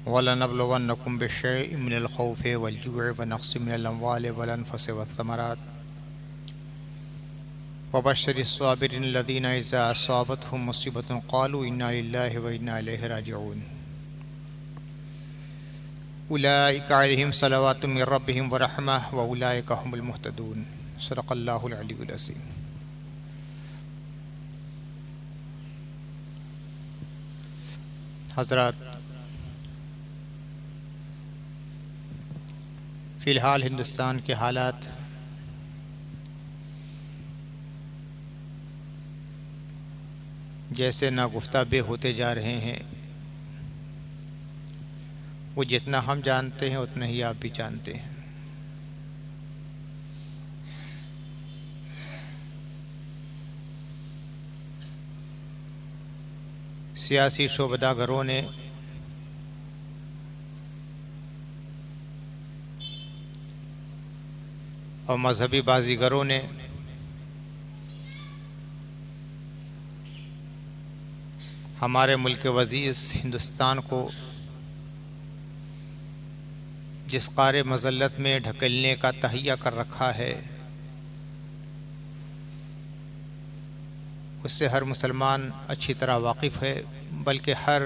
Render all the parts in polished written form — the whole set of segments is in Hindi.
वलनब्लुवन्नकुम बिशैइन मिनल खौफि वल जु'i व नक़्सिम मिनल अम्वालि वल अनफ़ुसि वस्समरात वबश्शिरिस साबिरीन लज़ीना इज़ा असाबतहुम मुसीबतुन क़ालू इन्ना लिल्लाहि व इन्ना इलैहि राजिऊन उलाइका अलैहिम सलवातुम मिर रब्बिहिम व रहमह व उलाइका हुमुल मुहतदून। सदक़ल्लाहुल अलीयुल अज़ीम। हज़रात, फ़िलहाल हिंदुस्तान के हालात जैसे नागुफ्ता होते जा रहे हैं, वो जितना हम जानते हैं उतना ही आप भी जानते हैं। सियासी शोबदागरों ने और मजहबी बाजीगरों ने हमारे मुल्क वजीज़ हिंदुस्तान को जिस क़ारे मज़ल्लत में ढकेलने का तहैया कर रखा है, उससे हर मुसलमान अच्छी तरह वाकिफ़ है, बल्कि हर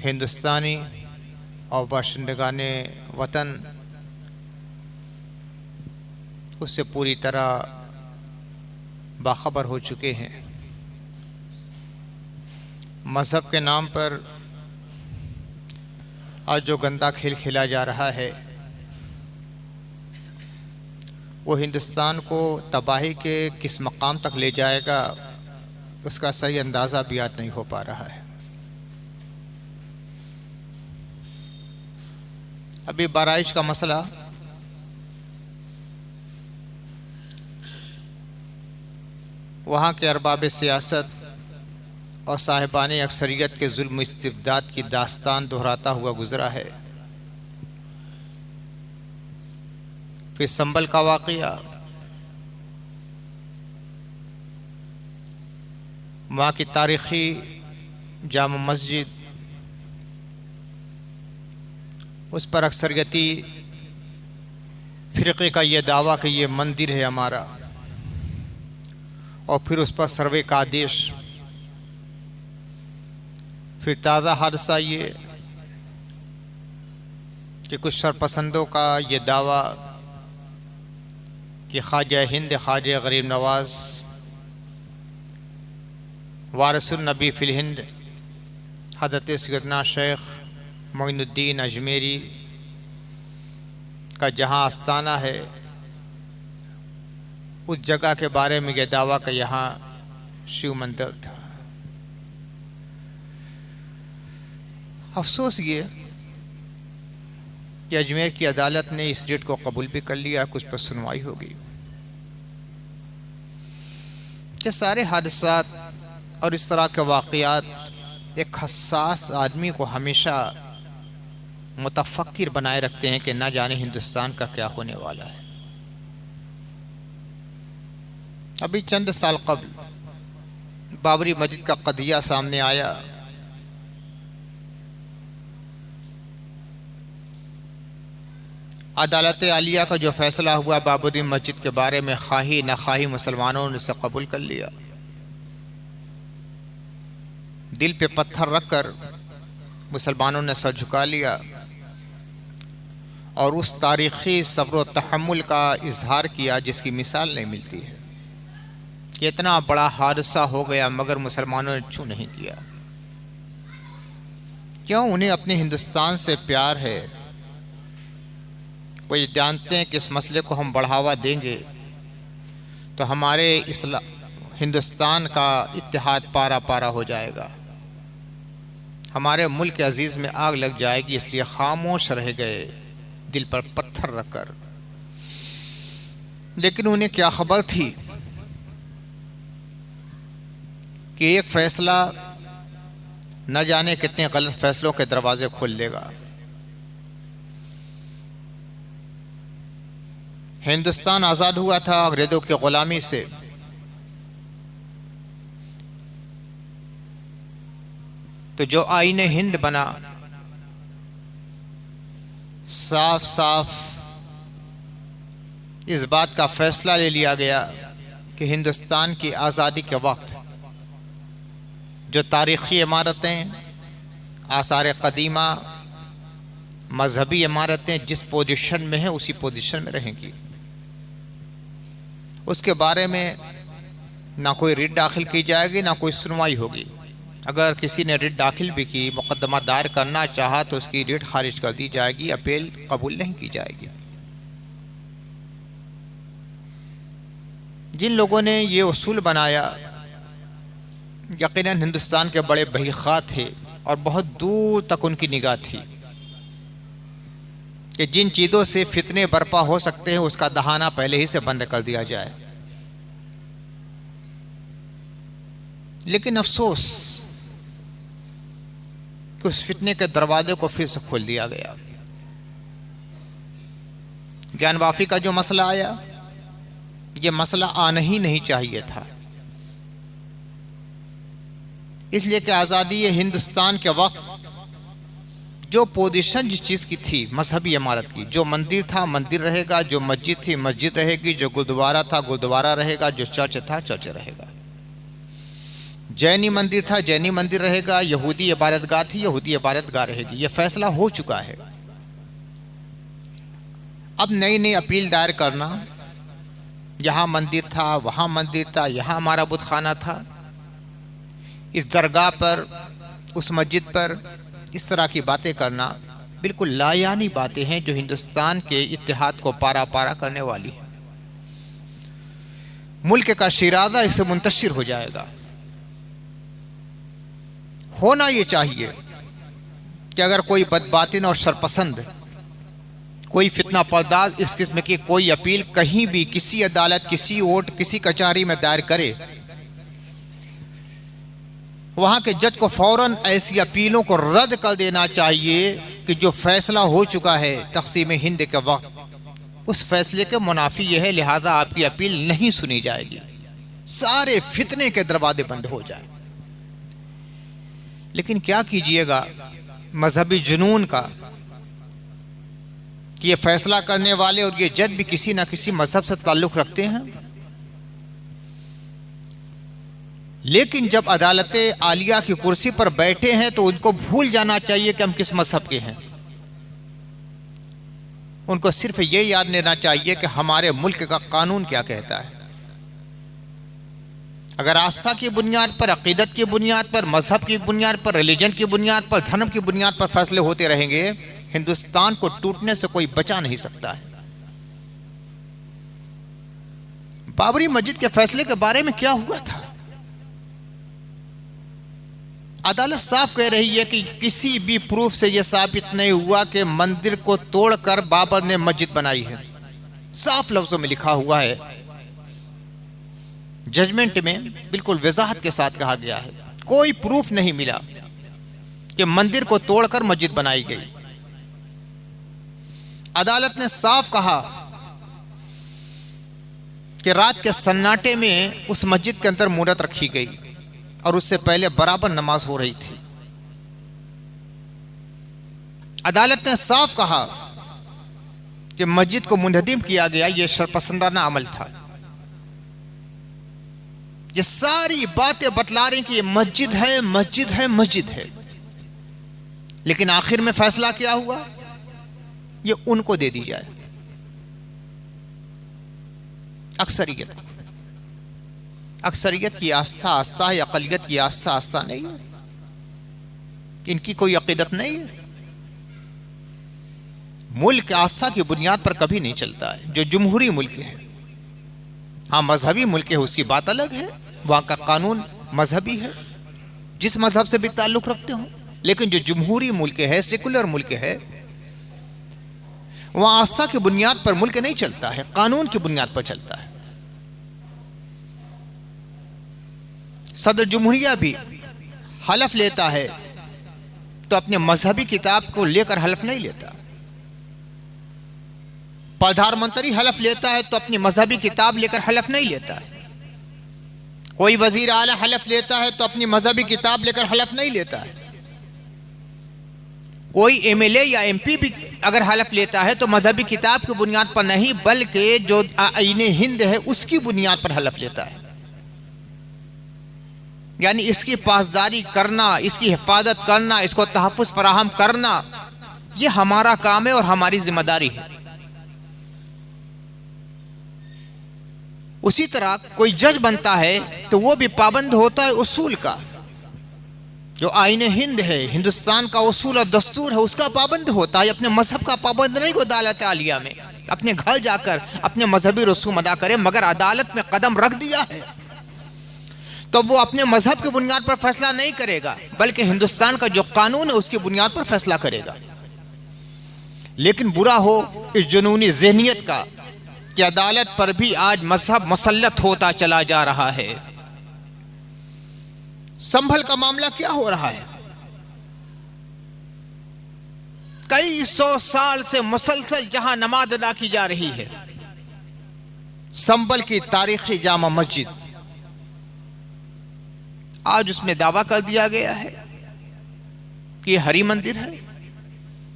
हिंदुस्तानी और बाशिंदगाने वतन उससे पूरी तरह बाखबर हो चुके हैं। मज़हब के नाम पर आज जो गंदा खेल खेला जा रहा है, वो हिंदुस्तान को तबाही के किस मकाम तक ले जाएगा, उसका सही अंदाज़ा भी आज नहीं हो पा रहा है। अभी बाराइश का मसला वहाँ के अरबाब सियासत और साहिबान अक्सरियत के जुल्म इस्तिबदाद की दास्तान दोहराता हुआ गुज़रा है। फिर संबल का वाक़या, वहाँ की तारीख़ी जामा मस्जिद, उस पर अक्सरियती फ़िरक़े का ये दावा कि ये मंदिर है हमारा, और फिर उस पर सर्वे का आदेश। फिर ताज़ा हादसा ये कि कुछ शरपसंदों का ये दावा कि ख्वाजा हिंद ख्वाजा गरीब नवाज़ वारिसुन नबी फ़िल हिंद हज़रत सैयदना शेख मोइनुद्दीन अजमेरी का जहाँ आस्ताना है, उस जगह के बारे में यह दावा कि यहाँ शिव मंदिर था। अफसोस ये कि अजमेर की अदालत ने इस रेट को कबूल भी कर लिया, कुछ पर सुनवाई होगी। ये सारे हादसात और इस तरह के वाक़यात एक हसास आदमी को हमेशा मुतफक्किर बनाए रखते हैं कि न जाने हिंदुस्तान का क्या होने वाला है। अभी चंद साल कबल बाबरी मस्जिद का कदिया सामने आया। अदालत आलिया का जो फैसला हुआ बाबरी मस्जिद के बारे में, खाही न खाही मुसलमानों ने इसे कबूल कर लिया। दिल पे पत्थर रखकर मुसलमानों ने सर झुका लिया और उस तारीख़ी सब्र व तहम्मुल का इजहार किया जिसकी मिसाल नहीं मिलती है। इतना बड़ा हादसा हो गया मगर मुसलमानों ने छू नहीं किया। क्यों? उन्हें अपने हिंदुस्तान से प्यार है। वो ये जानते हैं कि इस मसले को हम बढ़ावा देंगे तो हमारे हिंदुस्तान का इत्तेहाद पारा पारा हो जाएगा, हमारे मुल्क अजीज़ में आग लग जाएगी, इसलिए खामोश रह गए दिल पर पत्थर रखकर। लेकिन उन्हें क्या खबर थी कि एक फैसला न जाने कितने गलत फैसलों के दरवाजे खोल देगा। हिंदुस्तान आज़ाद हुआ था अंग्रेज़ों की ग़ुलामी से, तो जो आईने हिंद बना, साफ साफ इस बात का फैसला ले लिया गया कि हिंदुस्तान की आज़ादी के वक्त जो तारीख़ी इमारतें, आसार क़दीमा, मजहबी इमारतें जिस पोजीशन में हैं उसी पोजीशन में रहेंगी। उसके बारे में ना कोई रिट दाखिल की जाएगी, ना कोई सुनवाई होगी। अगर किसी ने रिट दाखिल भी की, मुकदमा दायर करना चाहा, तो उसकी रिट खारिज कर दी जाएगी, अपील कबूल नहीं की जाएगी। जिन लोगों ने ये उसूल बनाया, यकीनन हिंदुस्तान के बड़े बहीखा थे और बहुत दूर तक उनकी निगाह थी कि जिन चीज़ों से फितने बर्पा हो सकते हैं उसका दहाना पहले ही से बंद कर दिया जाए। लेकिन अफसोस कि उस फितने के दरवाजे को फिर से खोल दिया गया। ज्ञान वाफी का जो मसला आया, ये मसला आना ही नहीं चाहिए था, इसलिए कि आज़ादी हिंदुस्तान के वक्त जो पोजीशन जिस चीज़ की थी, मजहबी इमारत की, जो मंदिर था मंदिर रहेगा, जो मस्जिद थी मस्जिद रहेगी, जो गुरुद्वारा था गुरुद्वारा रहेगा, जो चर्च था चर्च रहेगा, जैनी मंदिर था जैनी मंदिर रहेगा, यहूदी इबादतगाह थी यहूदी इबादतगाह रहेगी। ये फैसला हो चुका है। अब नई नई अपील दायर करना, यहाँ मंदिर था वहाँ मंदिर था, यहाँ हमारा बुत खाना था, इस दरगाह पर उस मस्जिद पर इस तरह की बातें करना बिल्कुल लायानी बातें हैं जो हिंदुस्तान के इत्तेहाद को पारा पारा करने वाली है। मुल्क का शिराजा इससे मुंतशिर हो जाएगा। होना ये चाहिए कि अगर कोई बदबातिन और शरपसंद, कोई फितना पर्दाज इस किस्म की कोई अपील कहीं भी किसी अदालत, किसी कोर्ट, किसी कचहरी में दायर करे, वहाँ के जज को फौरन ऐसी अपीलों को रद्द कर देना चाहिए कि जो फैसला हो चुका है तक़सीम हिंद के वक्त, उस फैसले के मुनाफी यह है, लिहाजा आपकी अपील नहीं सुनी जाएगी, सारे फितने के दरवाजे बंद हो जाए। लेकिन क्या कीजिएगा मजहबी जुनून का कि ये फैसला करने वाले और ये जज भी किसी ना किसी मजहब से ताल्लुक़ रखते हैं। लेकिन जब अदालत आलिया की कुर्सी पर बैठे हैं तो उनको भूल जाना चाहिए कि हम किस मजहब के हैं। उनको सिर्फ ये याद लेना चाहिए कि हमारे मुल्क का कानून क्या कहता है। अगर आस्था की बुनियाद पर, अकीदत की बुनियाद पर, मजहब की बुनियाद पर, रिलीजन की बुनियाद पर, धर्म की बुनियाद पर फैसले होते रहेंगे, हिंदुस्तान को टूटने से कोई बचा नहीं सकता है। बाबरी मस्जिद के फैसले के बारे में क्या हुआ था? अदालत साफ कह रही है कि किसी भी प्रूफ से यह साबित नहीं हुआ कि मंदिर को तोड़कर बाबर ने मस्जिद बनाई है। साफ लफ्जों में लिखा हुआ है, जजमेंट में बिल्कुल वजाहत के साथ कहा गया है। कोई प्रूफ नहीं मिला कि मंदिर को तोड़कर मस्जिद बनाई गई। अदालत ने साफ कहा कि रात के सन्नाटे में उस मस्जिद के अंदर मूरत रखी गई और उससे पहले बराबर नमाज हो रही थी। अदालत ने साफ कहा कि मस्जिद को मुनहदिम किया गया, यह शरपसंदाना अमल था। ये सारी बातें बतला रही कि ये मस्जिद है मस्जिद है मस्जिद है। लेकिन आखिर में फैसला क्या हुआ, ये उनको दे दी जाए। अक्सरियत की आस्था आस्था है, अक़लियत की आस्था आस्था नहीं है। इनकी कोई अक़ीदत नहीं है। मुल्क आस्था की बुनियाद पर कभी नहीं चलता है। जो जमहूरी मुल्क है, हाँ मजहबी मुल्क है, उसकी बात अलग है, वहाँ का कानून मजहबी है, जिस मजहब से भी ताल्लुक़ रखते हो। लेकिन जो जमहूरी मुल्क है, सेकुलर मुल्क है, वहाँ आस्था की बुनियाद पर मुल्क नहीं चलता है, कानून की बुनियाद पर चलता है। सदर जमहूरिया भी हलफ लेता है तो अपने मजहबी किताब को लेकर हलफ नहीं लेता। प्रधानमंत्री हलफ लेता है तो अपनी मजहबी किताब लेकर हलफ नहीं लेता है। कोई वजीर आला हलफ लेता है तो अपनी मजहबी किताब लेकर हलफ नहीं लेता है। कोई एमएलए या एमपी भी अगर हलफ लेता है तो मजहबी किताब की बुनियाद पर नहीं, बल्कि जो आईने हिंद है उसकी बुनियाद पर हलफ लेता है। यानी इसकी पासदारी करना, इसकी हिफाजत करना, इसको तहफ़्फ़ुज़ फराहम करना, ये हमारा काम है और हमारी जिम्मेदारी है। उसी तरह कोई जज बनता है तो वो भी पाबंद होता है उसूल का। जो आईने हिंद है, हिंदुस्तान का उसूल और दस्तूर है, उसका पाबंद होता है। अपने मजहब का पाबंद नहीं को अदालत आलिया में अपने घर जाकर अपने मजहबी रसूम अदा करे, मगर अदालत में कदम रख दिया है तो वो अपने मजहब की बुनियाद पर फैसला नहीं करेगा, बल्कि हिंदुस्तान का जो कानून है उसकी बुनियाद पर फैसला करेगा। लेकिन बुरा हो इस जुनूनी ज़हनियत का कि अदालत पर भी आज मजहब मुसल्लत होता चला जा रहा है। संभल का मामला क्या हो रहा है? कई 100 साल से मुसलसल जहां नमाज अदा की जा रही है, संभल की तारीखी जामा मस्जिद, आज उसमें दावा कर दिया गया है कि यह हरी मंदिर है,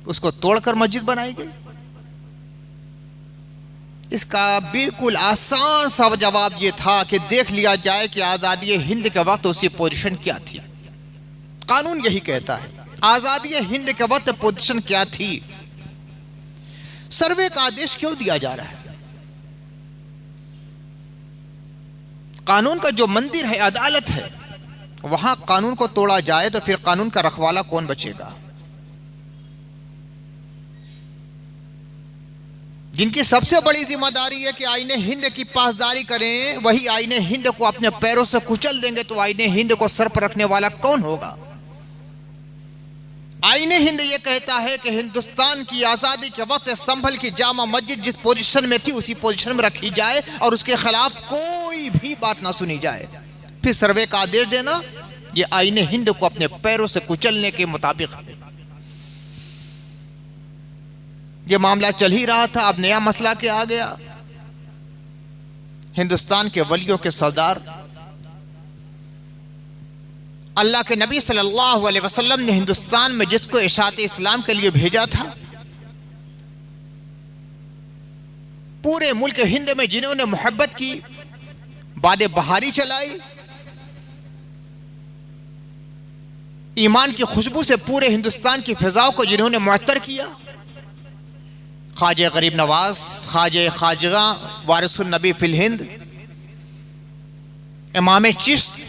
उसको तोड़कर मस्जिद बनाई गई। इसका बिल्कुल आसान सा जवाब यह था कि देख लिया जाए कि आज़ादी हिंद के वक्त उसकी पोजीशन क्या थी। कानून यही कहता है, आज़ादी हिंद के वक्त पोजीशन क्या थी। सर्वे का आदेश क्यों दिया जा रहा है? कानून का जो मंदिर है, अदालत है, वहां कानून को तोड़ा जाए तो फिर कानून का रखवाला कौन बचेगा? जिनकी सबसे बड़ी जिम्मेदारी है कि आईने हिंद की पासदारी करें, वही आईने हिंद को अपने पैरों से कुचल देंगे तो आईने हिंद को सर पर रखने वाला कौन होगा? आईने हिंद ये कहता है कि हिंदुस्तान की आज़ादी के वक्त संभल की जामा मस्जिद जिस पोजीशन में थी उसी पोजीशन में रखी जाए और उसके खिलाफ कोई भी बात ना सुनी जाए। फिर सर्वे का आदेश देना ये आईने हिंद को अपने पैरों से कुचलने के मुताबिक है। ये मामला चल ही रहा था, अब नया मसला क्या आ गया? हिंदुस्तान के वलियों के सरदार अल्लाह के नबी सल्लल्लाहु अलैहि वसल्लम ने हिंदुस्तान में जिसको इशाअत इस्लाम के लिए भेजा था, पूरे मुल्क हिंद में जिन्होंने मोहब्बत की, बादे बहारी चलाई, ईमान की खुशबू से पूरे हिंदुस्तान की फिजाओं को जिन्होंने मुअत्तर किया, ख्वाजा गरीब नवाज, ख्वाजा खाजगा वारिसुन नबी फिल हिंद, इमाम चिश्त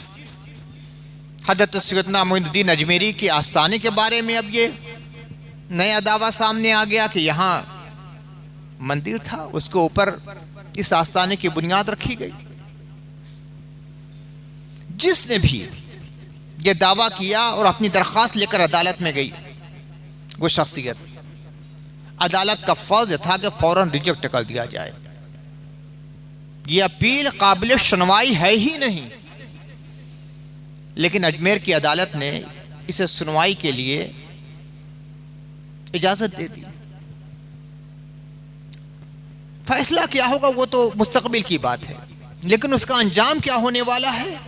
हज़रत सैयदना मोइनुद्दीन अजमेरी के आस्थाने के बारे में अब ये नया दावा सामने आ गया कि यहाँ मंदिर था, उसके ऊपर इस आस्थाने की बुनियाद रखी गई। जिसने भी ये दावा किया और अपनी दरख्वास्त लेकर अदालत में गई, वो शख्सियत, अदालत का फर्ज था कि फौरन रिजेक्ट कर दिया जाए। ये अपील काबिल सुनवाई है ही नहीं, लेकिन अजमेर की अदालत ने इसे सुनवाई के लिए इजाजत दे दी। फैसला क्या होगा वो तो मुस्तकबिल की बात है, लेकिन उसका अंजाम क्या होने वाला है,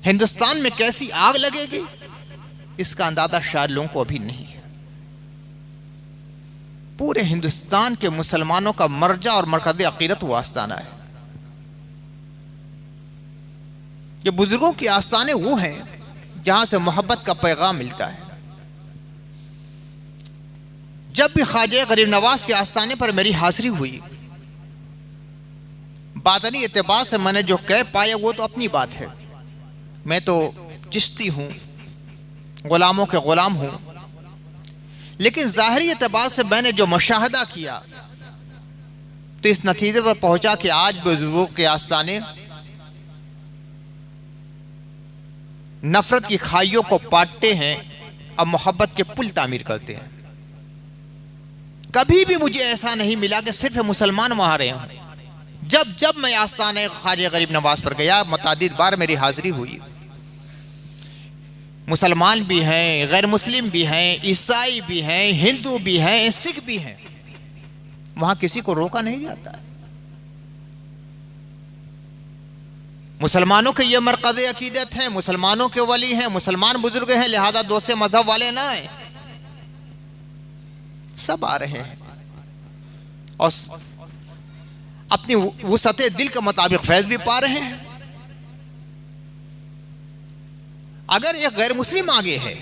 हिंदुस्तान में कैसी आग लगेगी, इसका अंदाजा शायद लोगों को अभी नहीं है। पूरे हिंदुस्तान के मुसलमानों का मर्जा और मरकज़ अक़ीदत वो आस्ताना है। ये बुजुर्गों के आस्ताने वो हैं जहां से मोहब्बत का पैगाम मिलता है। जब भी ख्वाजा गरीब नवाज के आस्ताने पर मेरी हाजिरी हुई, बातनी एतबार से मैंने जो कह पाया वो तो अपनी बात है। मैं तो चिश्ती हूँ, गुलामों के गुलाम हूँ, लेकिन ज़ाहिरी एतबार से मैंने जो मुशाहदा किया तो इस नतीजे पर पहुंचा कि आज बुजुर्गों के आस्ताने नफरत की खाइयों को पाटते हैं, अब मोहब्बत के पुल तामीर करते हैं। कभी भी मुझे ऐसा नहीं मिला कि सिर्फ मुसलमान वहां रहे हों। जब जब मैं आस्ताने ख्वाजा गरीब नवाज पर गया, मुतादिद बार मेरी हाजिरी हुई। मुसलमान भी हैं, गैर मुस्लिम भी हैं, ईसाई भी हैं, हिंदू भी हैं, सिख भी हैं, वहां किसी को रोका नहीं जाता है। मुसलमानों के ये मरकज़ अकीदत हैं, मुसलमानों के वली हैं, मुसलमान बुजुर्ग हैं, लिहाजा दूसरे मजहब वाले ना आए। सब आ रहे हैं और अपनी वुसअत दिल के मुताबिक फैज़ भी पा रहे हैं। अगर एक गैर मुस्लिम आगे है,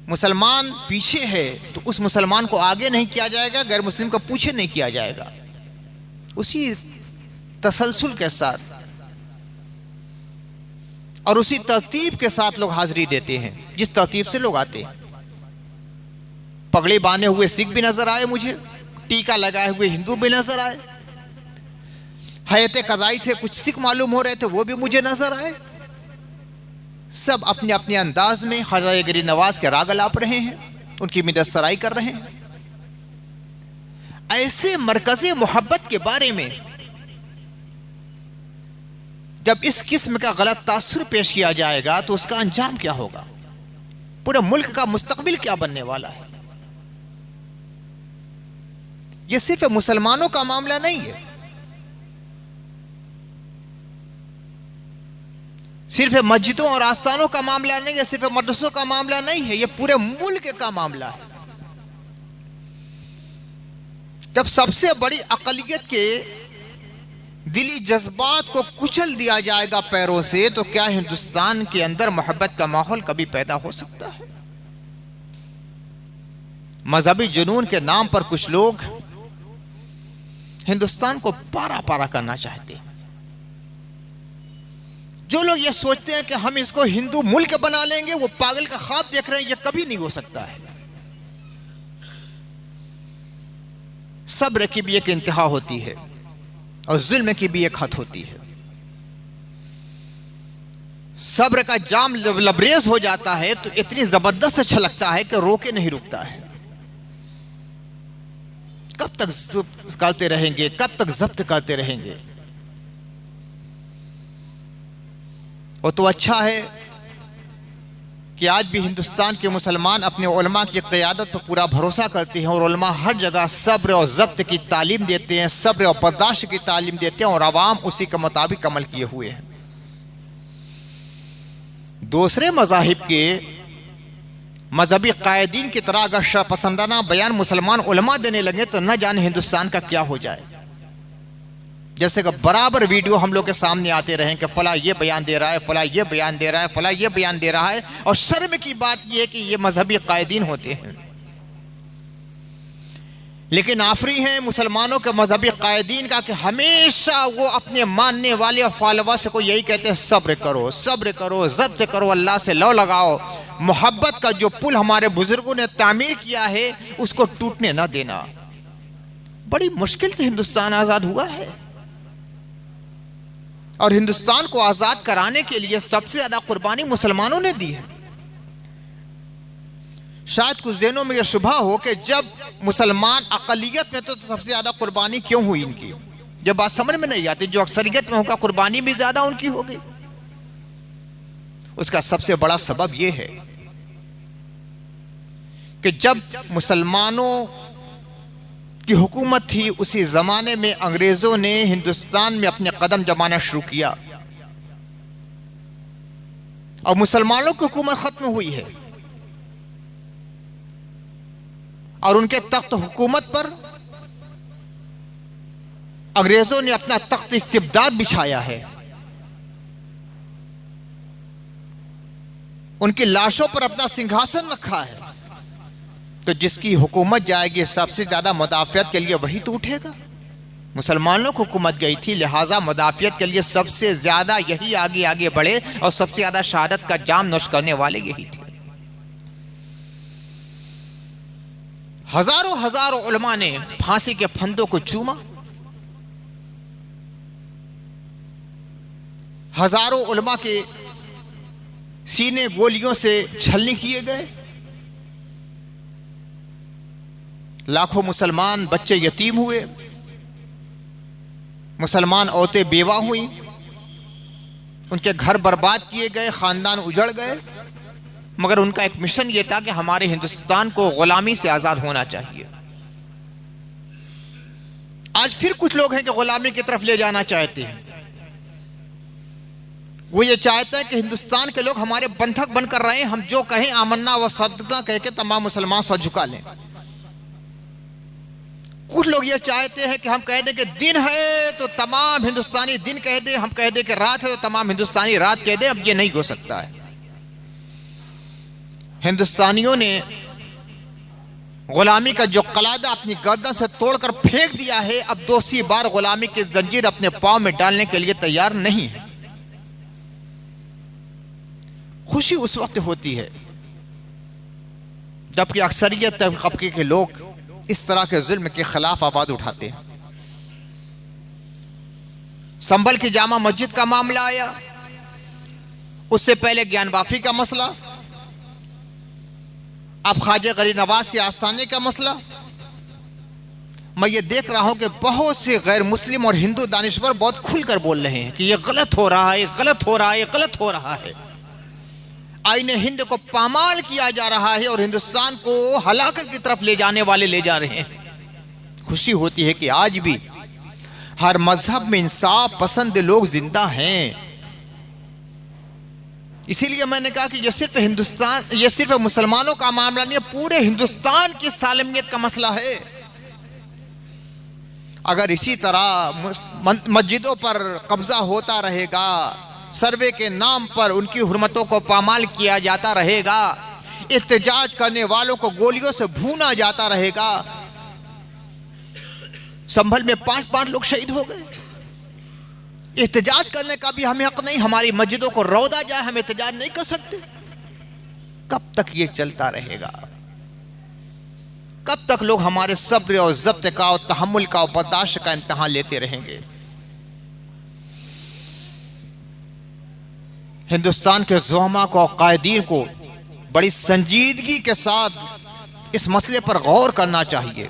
मुसलमान पीछे है, तो उस मुसलमान को आगे नहीं किया जाएगा, गैर मुस्लिम को पीछे नहीं किया जाएगा। उसी तसलसल के साथ और उसी तरतीब के साथ लोग हाजिरी देते हैं जिस तरतीब से लोग आते हैं। पगड़ी बांधे हुए सिख भी नजर आए मुझे, टीका लगाए हुए हिंदू भी नजर आए, हयत कज़ाई से कुछ सिख मालूम हो रहे थे वो भी मुझे नजर आए। सब अपने अपने अंदाज में ख्वाजा गरीब नवाज के राग अलाप रहे हैं, उनकी मिदत सराई कर रहे हैं। ऐसे मरकज़ी मोहब्बत के बारे में जब इस किस्म का गलत तासुर पेश किया जाएगा तो उसका अंजाम क्या होगा, पूरे मुल्क का मुस्तकबिल क्या बनने वाला है। यह सिर्फ मुसलमानों का मामला नहीं है, सिर्फ मस्जिदों और आस्थानों का मामला नहीं है, सिर्फ मदरसों का मामला नहीं है, यह पूरे मुल्क का मामला है। जब सबसे बड़ी अक़लियत के दिली जज्बात को कुचल दिया जाएगा पैरों से, तो क्या हिंदुस्तान के अंदर मोहब्बत का माहौल कभी पैदा हो सकता है? मजहबी जुनून के नाम पर कुछ लोग हिंदुस्तान को पारा पारा करना चाहते हैं। जो लोग ये सोचते हैं कि हम इसको हिंदू मुल्क बना लेंगे, वो पागल का ख्वाब देख रहे हैं, ये कभी नहीं हो सकता है। सब्र की भी एक इंतहा होती है और जुल्म की भी एक हद होती है। सब्र का जाम लबरेज हो जाता है तो इतनी जबरदस्त छलकता है कि रोके नहीं रुकता है। कब तक करते रहेंगे, कब तक जब्त करते रहेंगे? वो तो अच्छा है कि आज भी हिंदुस्तान के मुसलमान अपने उलमा की क़यादत पर पूरा भरोसा करते हैं और उलमा हर जगह सब्र और ज़ब्त की तालीम देते हैं, सब्र और बर्दाश्त की तालीम देते हैं और आवाम उसी के मुताबिक अमल किए हुए हैं। दूसरे मज़ाहिब के मजहबी कायदीन की तरह अगर शरपसंदाना बयान मुसलमान उलमा देने लगे तो न जाने हिंदुस्तान का क्या हो जाए। जैसे कि बराबर वीडियो हम लोग के सामने आते रहें कि फला ये बयान दे रहा है, फला ये बयान दे रहा है, फला ये बयान दे रहा है, और शर्म की बात यह है कि ये मजहबी कायदीन होते हैं। लेकिन आफरी हैं मुसलमानों के मजहबी कायदीन का कि हमेशा वो अपने मानने वाले और फॉलोवर्स को यही कहते हैं, सब्र करो, सब्र करो, ज़ब्त करो, अल्लाह से लौ लगाओ, मोहब्बत का जो पुल हमारे बुजुर्गों ने तामीर किया है उसको टूटने ना देना। बड़ी मुश्किल से हिंदुस्तान आज़ाद हुआ है और हिंदुस्तान को आज़ाद कराने के लिए सबसे ज़्यादा कुर्बानी मुसलमानों ने दी है। शायद कुछ ज़हनों में यह शुबा हो कि जब मुसलमान अक़लियत में तो सबसे ज़्यादा कुर्बानी क्यों हुई इनकी, जब बात समझ में नहीं आती। जो अक्सरियत में होगा कुर्बानी भी ज़्यादा उनकी होगी। उसका सबसे बड़ा सबब यह है कि जब मुसलमानों की हुकूमत थी उसी ज़माने में अंग्रेज़ों ने हिंदुस्तान में अपने कदम जमाना शुरू किया और मुसलमानों की हुकूमत ख़त्म हुई है और उनके तख्त हुकूमत पर अंग्रेज़ों ने अपना तख्त इस्तिबदाद बिछाया है। उनकी लाशों पर अपना सिंहासन रखा है। तो जिसकी हुकूमत जाएगी सबसे ज़्यादा मुदाफ़ियत के लिए वही तो उठेगा। मुसलमानों को हुकूमत गई थी, लिहाजा मुदाफ़ियत के लिए सबसे ज़्यादा यही आगे आगे बढ़े और सबसे ज़्यादा शहादत का जाम नोश करने वाले यही थे। हज़ारों हज़ारों उलमा ने फांसी के फंदों को चूमा, हज़ारों उलमा के सीने गोलियों से छलनी किए गए, लाखों मुसलमान बच्चे यतीम हुए, मुसलमान औरतें बेवा हुई, उनके घर बर्बाद किए गए, ख़ानदान उजड़ गए। मगर उनका एक मिशन ये था कि हमारे हिंदुस्तान को ग़ुलामी से आज़ाद होना चाहिए। आज फिर कुछ लोग हैं कि ग़ुलामी की तरफ ले जाना चाहते हैं। वो ये चाहते हैं कि हिंदुस्तान के लोग हमारे बंधक बनकर रहे, हम जो कहें आमन्ना व सद्दना कह के तमाम मुसलमान सर झुका लें। कुछ लोग ये चाहते हैं कि हम कह दें कि दिन है तो तमाम हिंदुस्तानी दिन कह दे, हम कह दें कि रात है तो तमाम हिंदुस्तानी रात कह दे। अब ये नहीं हो सकता है। हिंदुस्तानियों ने गुलामी का जो कलादा अपनी गर्दन से तोड़कर फेंक दिया है, अब दूसरी बार गुलामी की जंजीर अपने पांव में डालने के लिए तैयार नहीं है। खुशी उस वक्त होती है जबकि अक्सरियत तबके के लोग इस तरह के जुल्म के खिलाफ आवाज उठाते हैं। संभल की जामा मस्जिद का मामला आया, उससे पहले ज्ञान वाफी का मसला, अब ख्वाजा गरीब नवाज के आस्थाने का मसला। मैं ये देख रहा हूं कि बहुत से गैर मुस्लिम और हिंदू दानिश्वर बहुत खुलकर बोल रहे हैं कि ये गलत हो रहा है, गलत हो रहा है, गलत हो रहा है। आईने हिंद को पामाल किया जा रहा है और हिंदुस्तान को हलाकत की तरफ ले जाने वाले ले जा रहे हैं। खुशी होती है कि आज भी हर मजहब में इंसाफ पसंद लोग जिंदा हैं। इसीलिए मैंने कहा कि ये सिर्फ मुसलमानों का मामला नहीं है, पूरे हिंदुस्तान की सालमियत का मसला है। अगर इसी तरह मस्जिदों पर कब्जा होता रहेगा, सर्वे के नाम पर उनकी हुर्मतों को पामाल किया जाता रहेगा, इत्तेजाज करने वालों को गोलियों से भूना जाता रहेगा। संभल में 5 लोग शहीद हो गए। इत्तेजाज करने का भी हमें हक नहीं, हमारी मस्जिदों को रौदा जाए, हम इत्तेजाज नहीं कर सकते। कब तक ये चलता रहेगा? कब तक लोग हमारे सब्र और ज़ब्त का और तहम्मुल का और बर्दाश्त का इम्तिहान लेते रहेंगे? हिंदुस्तान के ज़ुलमा को और कायदीन को बड़ी संजीदगी के साथ इस मसले पर गौर करना चाहिए।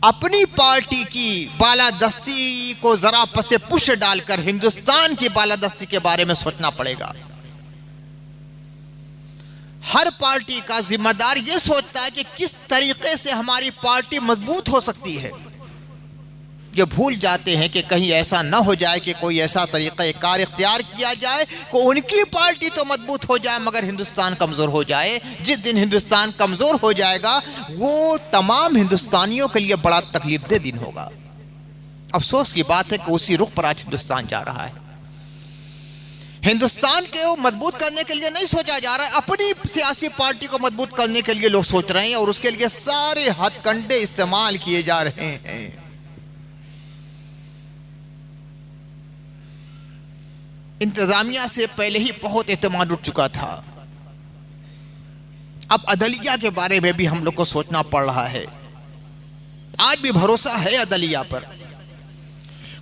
अपनी पार्टी की बालादस्ती को जरा पसे पुश डालकर हिंदुस्तान की बालादस्ती के बारे में सोचना पड़ेगा। हर पार्टी का जिम्मेदार यह सोचता है कि किस तरीके से हमारी पार्टी मजबूत हो सकती है। ये भूल जाते हैं कि कहीं ऐसा ना हो जाए कि कोई ऐसा तरीक़ा कार इख्तियार किया जाए कि उनकी पार्टी तो मजबूत हो जाए मगर हिंदुस्तान कमज़ोर हो जाए। जिस दिन हिंदुस्तान कमज़ोर हो जाएगा वो तमाम हिंदुस्तानियों के लिए बड़ा तकलीफदेह दिन होगा। अफसोस की बात है कि उसी रुख पर आज हिंदुस्तान जा रहा है। हिंदुस्तान को मजबूत करने के लिए नहीं सोचा जा रहा है, अपनी सियासी पार्टी को मजबूत करने के लिए लोग सोच रहे हैं और उसके लिए सारे हथकंडे इस्तेमाल किए जा रहे हैं। इंतजामिया से पहले ही बहुत एतमाद उठ चुका था, अब अदलिया के बारे में भी हम लोग को सोचना पड़ रहा है। आज भी भरोसा है अदलिया पर।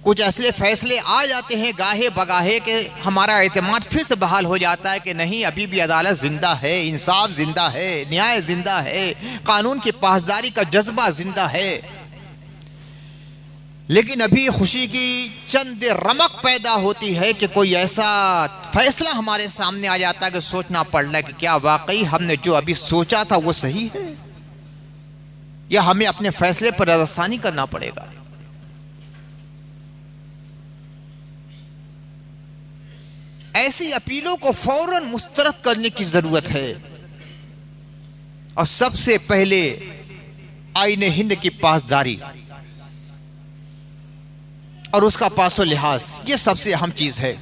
कुछ ऐसे फैसले आ जाते हैं गाहे बगाहे के हमारा एतमाद फिर से बहाल हो जाता है कि नहीं, अभी भी अदालत जिंदा है, इंसाफ जिंदा है, न्याय जिंदा है, कानून की पासदारी का जज्बा जिंदा है। लेकिन अभी खुशी की चंद रमक पैदा होती है कि कोई ऐसा फैसला हमारे सामने आ जाता है कि सोचना पड़ रहा है कि क्या वाकई हमने जो अभी सोचा था वो सही है, या हमें अपने फैसले पर रज़ासानी करना पड़ेगा। ऐसी अपीलों को फौरन मुस्तरद करने की जरूरत है और सबसे पहले आईने हिंद की पासदारी और उसका पासो लिहाज, ये सबसे अहम चीज है।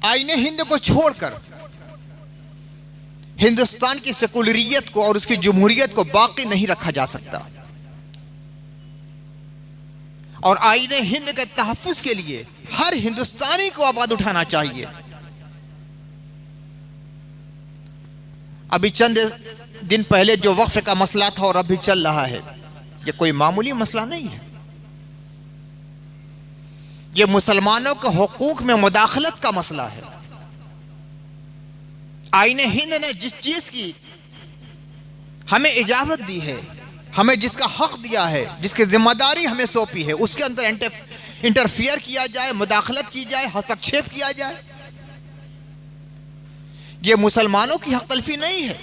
आईने हिंद को छोड़कर हिंदुस्तान की सेकुलरियत को और उसकी जमहूरियत को बाकी नहीं रखा जा सकता और आईने हिंद के तहफ्फुज़ के लिए हर हिंदुस्तानी को आवाज उठाना चाहिए। अभी चंद दिन पहले जो वक्फ का मसला था और अभी चल रहा है, ये कोई मामूली मसला नहीं है। ये मुसलमानों के हुकूक में मुदाखलत का मसला है। आईने हिंद ने जिस चीज की हमें इजाजत दी है, हमें जिसका हक दिया है, जिसकी जिम्मेदारी हमें सौंपी है, उसके अंदर इंटरफियर किया जाए, मुदाखलत की जाए, हस्तक्षेप किया जाए, यह मुसलमानों की हक तलफी नहीं है,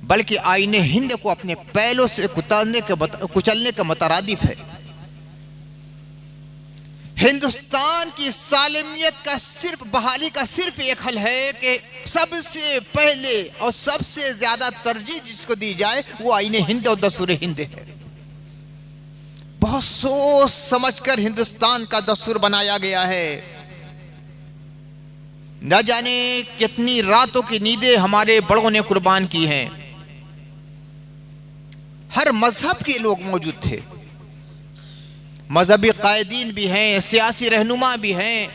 बल्कि आईने हिंद को अपने पैलों से कुचलने के मतरादिफ है। हिंदुस्तान की सालिमियत का सिर्फ बहाली का सिर्फ एक हल है कि सबसे पहले और सबसे ज्यादा तरजीह जिसको दी जाए वो आईने हिंद और दस्तूर हिंद है। बहुत सोच समझकर हिंदुस्तान का दस्तूर बनाया गया है। न जाने कितनी रातों की नींदें हमारे बड़ों ने कुर्बान की हैं। हर मजहब के लोग मौजूद थे, मजहबी कायदीन भी हैं, सियासी रहनुमा भी हैं,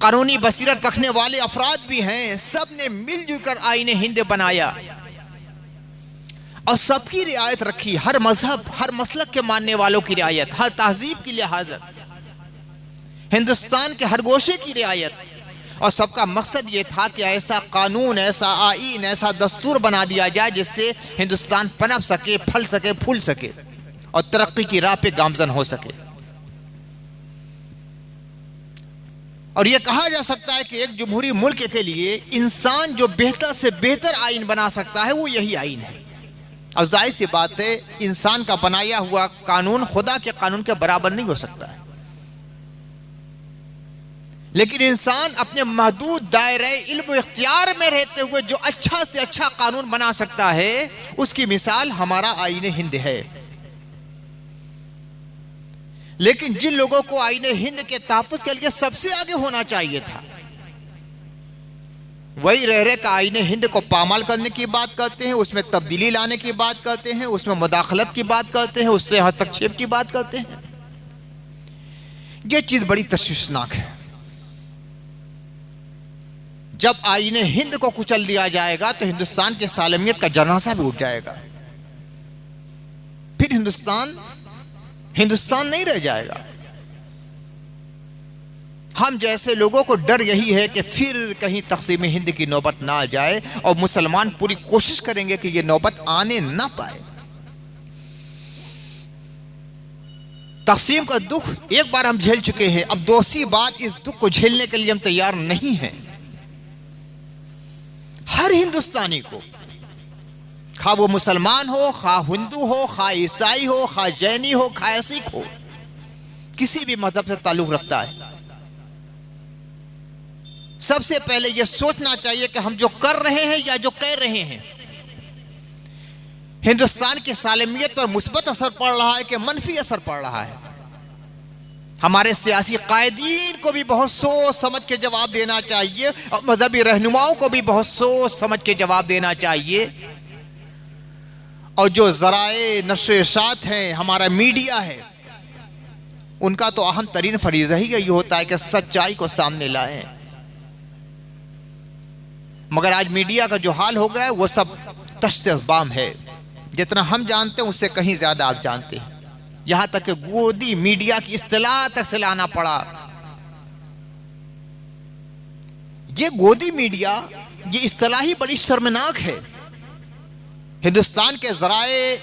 कानूनी बसीरत रखने वाले अफराद भी हैं। सब ने मिलजुल कर आईने हिंद बनाया और सबकी रियायत रखी। हर मजहब, हर मसलक के मानने वालों की रियायत, हर तहजीब की लिहाज, हिंदुस्तान के हर गोशे की रियायत। और सबका मकसद ये था कि ऐसा कानून, ऐसा आईन, ऐसा दस्तूर बना दिया जाए जिससे हिंदुस्तान पनप सके, फल सके, फूल सके और तरक्की की राह पे गामजन हो सके। और यह कहा जा सकता है कि एक जमहूरी मुल्क के लिए इंसान जो बेहतर से बेहतर आईन बना सकता है वो यही आईन है। और जाहिर सी बात है, इंसान का बनाया हुआ कानून खुदा के कानून के बराबर नहीं हो सकता है, लेकिन इंसान अपने महदूद दायरे इल्म इख्तियार में रहते हुए जो अच्छा से अच्छा कानून बना सकता है, उसकी मिसाल हमारा आईने हिंद है। लेकिन जिन लोगों को आईने हिंद के तहफ़्फ़ुज़ के लिए सबसे आगे होना चाहिए था, वही रह का आईने हिंद को पामाल करने की बात करते हैं, उसमें तब्दीली लाने की बात करते हैं, उसमें मुदाखलत की बात करते हैं, उससे हस्तक्षेप की बात करते हैं। यह चीज बड़ी तशवीशनाक है। जब आईने हिंद को कुचल दिया जाएगा तो हिंदुस्तान की सालमियत का जनाजा भी उठ जाएगा। फिर हिंदुस्तान नहीं रह जाएगा। हम जैसे लोगों को डर यही है कि फिर कहीं तक़सीम हिंद की नौबत ना आ जाए, और मुसलमान पूरी कोशिश करेंगे कि यह नौबत आने ना पाए। तक़सीम का दुख एक बार हम झेल चुके हैं, अब दूसरी बार इस दुख को झेलने के लिए हम तैयार नहीं हैं। हर हिंदुस्तानी को, खा वो मुसलमान हो, खा हिंदू हो, खा ईसाई हो, खा जैनी हो, खा सिख हो, किसी भी मजहब से ताल्लुक रखता है, सबसे पहले यह सोचना चाहिए कि हम जो कर रहे हैं या जो कह रहे हैं, हिंदुस्तान की सालमियत पर मुस्बत असर पड़ रहा है कि मनफी असर पड़ रहा है। हमारे सियासी कायदीन को भी बहुत सोच समझ के जवाब देना चाहिए, और मजहबी रहनुमाओं को भी बहुत सोच समझ के जवाब देना चाहिए। और जो ज़राए नश्र इशात हैं, हमारा मीडिया है, उनका तो अहम तरीन फरीज़ा ही यही होता है कि सच्चाई को सामने लाएं। मगर आज मीडिया का जो हाल हो गया है वो सब तश्त-ए-बाम है। जितना हम जानते हैं उससे कहीं ज़्यादा आप जानते हैं। यहां तक कि गोदी मीडिया की इस्तिलाह तक से लाना पड़ा। ये गोदी मीडिया, ये इस्तिलाह ही बड़ी शर्मनाक है। हिंदुस्तान के ज़राए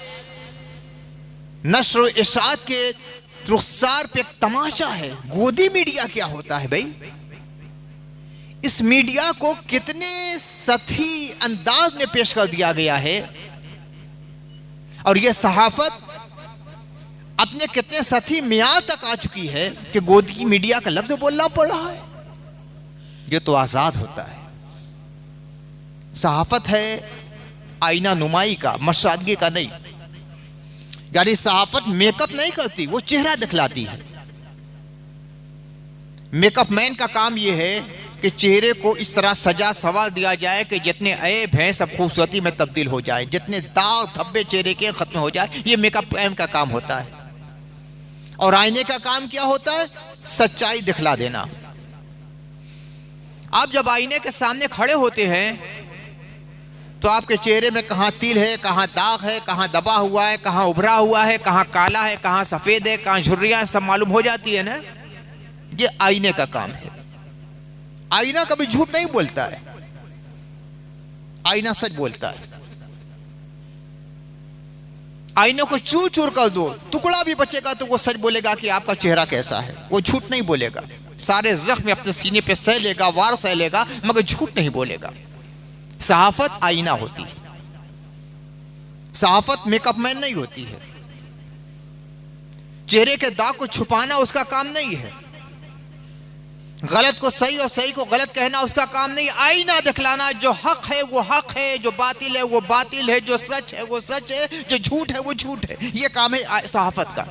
नश्र इशात के रुखसार पे एक तमाशा है। गोदी मीडिया क्या होता है भाई? इस मीडिया को कितने सतही अंदाज में पेश कर दिया गया है, और यह सहाफत अपने कितने सतही मियार तक आ चुकी है कि गोदी मीडिया का लफ्ज बोलना पड़ रहा है। यह तो आजाद होता है। सहाफत है आईना नुमाई का, मशादगी का नहीं। यानी सहाफत मेकअप नहीं करती, वो चेहरा दिखलाती है। मेकअप मैन का काम यह है कि चेहरे को इस तरह सजा सवार दिया जाए कि जितने ऐब हैं सब खूबसूरती में तब्दील हो जाए, जितने दाग धब्बे चेहरे के खत्म हो जाए। ये मेकअप मैन का काम होता है। और आईने का काम क्या होता है? सच्चाई दिखला देना। आप जब आईने के सामने खड़े होते हैं तो आपके चेहरे में कहाँ तिल है, कहाँ दाग है, कहाँ दबा हुआ है, कहाँ उभरा हुआ है, कहाँ काला है, कहाँ सफेद है, कहाँ झुर्रियां, सब मालूम हो जाती है ना। ये आईने का काम है। आईना कभी झूठ नहीं बोलता है, आईना सच बोलता है। आईने को चूर चूर कर दो, टुकड़ा भी बचेगा तो वो सच बोलेगा कि आपका चेहरा कैसा है। वो झूठ नहीं बोलेगा। सारे जख्म अपने सीने पे सह लेगा, वार सह लेगा, मगर झूठ नहीं बोलेगा। सहाफत आईना होती है। सहाफत मेकअप मैन नहीं होती है। चेहरे के दाग को छुपाना उसका काम नहीं है, गलत को सही और सही को गलत कहना उसका काम नहीं। आईना दिखलाना, जो हक है वो हक है, जो बातिल है वो बातिल है, जो सच है वो सच है, जो झूठ है वो झूठ है। ये काम है सहाफत का।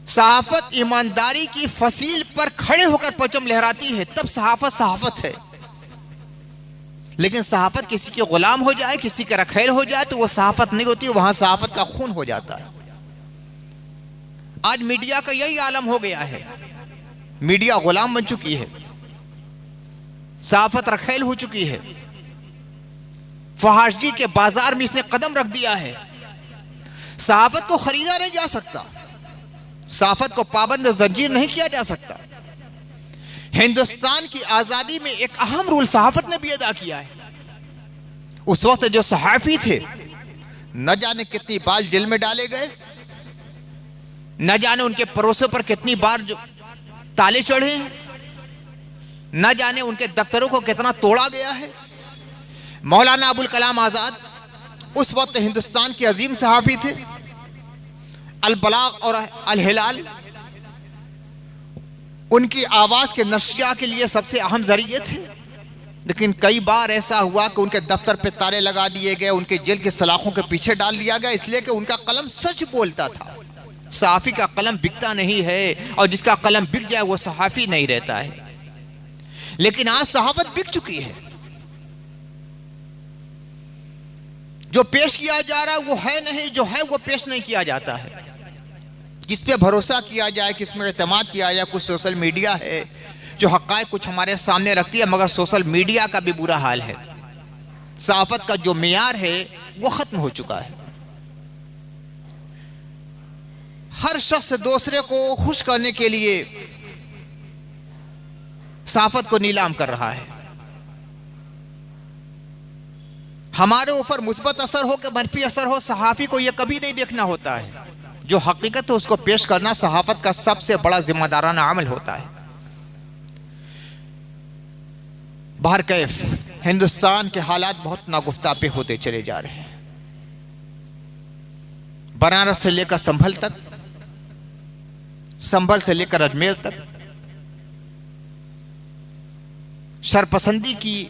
सहाफत ईमानदारी की फसील पर खड़े होकर परचम लहराती है, तब सहाफत सहाफत है। लेकिन सहाफत किसी के गुलाम हो जाए, किसी का रखैल हो जाए तो वो सहाफत नहीं होती, वहां सहाफत का खून हो जाता है। आज मीडिया का यही आलम हो गया है, मीडिया गुलाम बन चुकी है, सहाफत रखैल हो चुकी है, फहाशगी के बाजार में इसने कदम रख दिया है। सहाफत को खरीदा नहीं जा सकता, सहाफत को पाबंद जंजीर नहीं किया जा सकता। हिंदुस्तान की आजादी में एक अहम रोल सहाफत ने भी अदा किया है। उस वक्त जो सहाफी थे, न जाने कितनी बार जेल में डाले गए, न जाने उनके पड़ोसों पर कितनी बार जो ताले चढ़े हैं, न जाने उनके दफ्तरों को कितना तोड़ा गया है। मौलाना अबुल कलाम आजाद उस वक्त हिंदुस्तान के अजीम सहाफी थे। अल बलाग और अल हिलाल उनकी आवाज के नश्या के लिए सबसे अहम जरिए थे। लेकिन कई बार ऐसा हुआ कि उनके दफ्तर पे ताले लगा दिए गए, उनके जेल के सलाखों के पीछे डाल दिया गया, इसलिए कि उनका कलम सच बोलता था। सहाफी का कलम बिकता नहीं है, और जिसका कलम बिक जाए वो सहाफी नहीं रहता है। लेकिन आज सहाफत बिक चुकी है। जो पेश किया जा रहा है वो है नहीं, जो है वो पेश नहीं किया जाता है। किस पे भरोसा किया जाए, किस में एतमाद किया जाए। कुछ सोशल मीडिया है जो हक़ाइक़ कुछ हमारे सामने रखती है, मगर सोशल मीडिया का भी बुरा हाल है। सहाफत का जो मेयार है वो खत्म हो चुका है। हर शख्स दूसरे को खुश करने के लिए सहाफत को नीलाम कर रहा है। हमारे ऊपर मुस्बत असर हो कि मनफी असर हो, सहाफी को यह कभी नहीं देखना होता है। जो हकीकत है उसको पेश करना सहाफत का सबसे बड़ा जिम्मेदाराना अमल होता है। बाहर कैफ हिंदुस्तान के हालात बहुत नागुफ्ता पे होते चले जा रहे हैं। बनारस से लेकर संभल तक, संभल से लेकर अजमेर तक शरपसंदी की